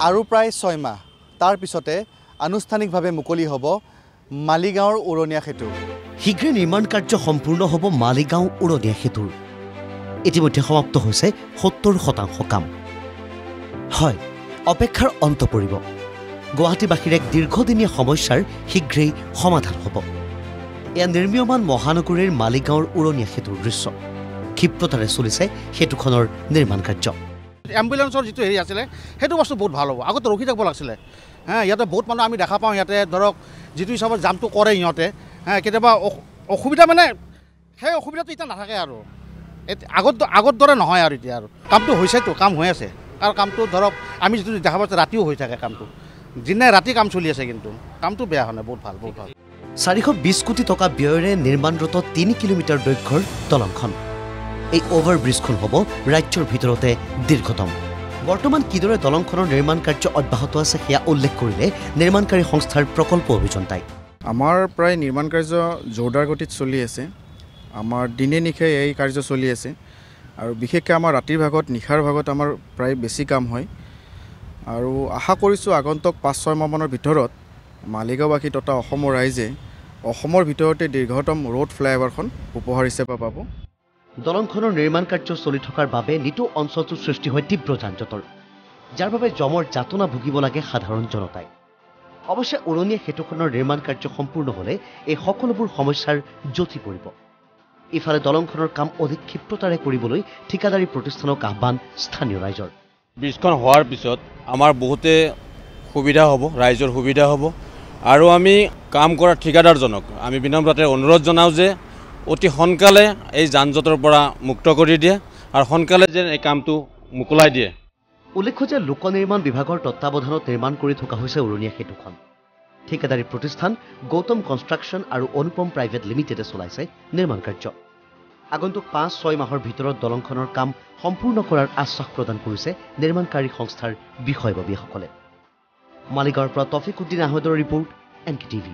আৰু প্ৰায় 6 মাহ তাৰ পিছতে আনুষ্ঠানিকভাৱে মুকলি হ'ব মালিগাঁৱৰ উৰণীয়া সেতু। শীঘ্ৰে নিৰ্মাণ কাৰ্য সম্পূৰ্ণ হ'ব মালিগাঁও উৰণীয়া সেতুৰ। ইতিমধ্যে সমাপ্ত হৈছে 70% কাম। হয়, অপেক্ষাৰ অন্ত পৰিব। গুৱাহাটীবাসীৰ এক দীৰ্ঘদিনীয়া সমস্যাৰ শীঘ্ৰেই সমাধান হ'ব। এয়া নিৰ্মীয়মান মহানগৰীৰ মালিগাঁৱৰ উৰণীয়া সেতুৰ দৃশ্য। ক্ষিপ্ৰতাৰে চলিছে সেতুখনৰ নিৰ্মাণ কাৰ্য। এম্বুলেন্সৰ যিটো হেৰি আছিলে সেইটো বস্তু বহুত ভাল হ'ব। আগতে ৰখি থাকিব লাগিছিলে। ইয়াতে বহুত মানুহ আমি দেখা পাওঁ। ইয়াতে ধৰক যিটো হিচাপত জামটো কৰে সিহঁতে কেতিয়াবা অসুবিধা মানে সেই অসুবিধাটো এতিয়া নাথাকে আৰু আগৰ দৰে নহয় আৰু এতিয়া আৰু কামটো হৈছেতো, কাম হৈ আছে। আৰু কামটো ধৰক আমি যিটো দেখা পাওঁ ৰাতিও হৈ থাকে কামটো। দিনে ৰাতি কাম চলি আছে, কিন্তু কামটো বেয়া হোৱা নাই, বহুত ভাল, বহুত ভাল। 420 কোটি টকা ব্যয়েৰে নিৰ্মাণৰত 3 কিলোমিটাৰ দৈৰ্ঘ্যৰ দলংখন। এই অভাৰব্ৰিজখন হ'ব ৰাজ্যৰ ভিতৰতে দীৰ্ঘতম। বৰ্তমান কিদৰে দলংখনৰ নিৰ্মাণ কাৰ্য অব্যাহত আছে সেয়া উল্লেখ কৰিলে নিৰ্মাণকাৰী সংস্থাৰ প্ৰকল্প অভিযন্তাই। আমাৰ প্ৰায় নিৰ্মাণ কাৰ্য জোৰদাৰ গতিত চলি আছে। আমাৰ দিনে নিশে এই কাৰ্য চলি আছে আৰু বিশেষকৈ আমাৰ ৰাতিৰ ভাগত নিশাৰ ভাগত আমাৰ প্ৰায় বেছি কাম হয়। আৰু আশা কৰিছোঁ আগন্তুক 5-6 মাহমানৰ ভিতৰত মালিগাঁওবাসী তথা অসমৰ ৰাইজে অসমৰ ভিতৰতে দীৰ্ঘতম ৰোড ফ্লাইঅভাৰখন উপহাৰ হিচাপে পাব। দলংখনৰ নিৰ্মাণ কাৰ্য চলি থকাৰ বাবে নিতৌ অঞ্চলটোৰ সৃষ্টি হয় তীব্ৰ যান-জঁটৰ, যাৰ বাবে জমৰ যাতনা ভুগিব লাগে সাধাৰণ জনতাই। অৱশ্যে উৰণীয়া সেতুখনৰ নিৰ্মাণ কাৰ্য সম্পূৰ্ণ হ'লে এই সকলোবোৰ সমস্যাৰ জঠি পৰিব। ইফালে দলংখনৰ কাম অধিক ক্ষিপ্ৰতাৰে কৰিবলৈ ঠিকাদাৰী প্ৰতিষ্ঠানক আহ্বান স্থানীয় ৰাইজৰ। ব্ৰিজখন হোৱাৰ পিছত আমাৰ বহুতে সুবিধা হ'ব, ৰাইজৰ সুবিধা হ'ব। আৰু আমি কাম কৰা ঠিকাদাৰজনক আমি বিনম্ৰতাৰে অনুৰোধ জনাওঁ যে অতি সোনকালে এই যান জঁটৰ পৰা মুক্ত কৰি দিয়ে আৰু সোনকালে যেন এই কামটো মুকলাই দিয়ে। উল্লেখ্য যে লোক নিৰ্মাণ বিভাগৰ তত্বাৱধানত নিৰ্মাণ কৰি থকা হৈছে উৰণীয়া সেতুখন। ঠিকাদাৰী প্ৰতিষ্ঠান গৌতম কনষ্ট্ৰাকশ্যন আৰু অনুপম প্ৰাইভেট লিমিটেডে চলাইছে নিৰ্মাণ কাৰ্য। আগন্তুক 5-6 মাহৰ ভিতৰত দলংখনৰ কাম সম্পূৰ্ণ কৰাৰ আশ্বাস প্ৰদান কৰিছে নিৰ্মাণকাৰী সংস্থাৰ বিষয়ববীয়াসকলে। মালিগাঁৱৰ পৰা তৌফিক উদ্দিন আহমেদৰ ৰিপৰ্ট, NKTV।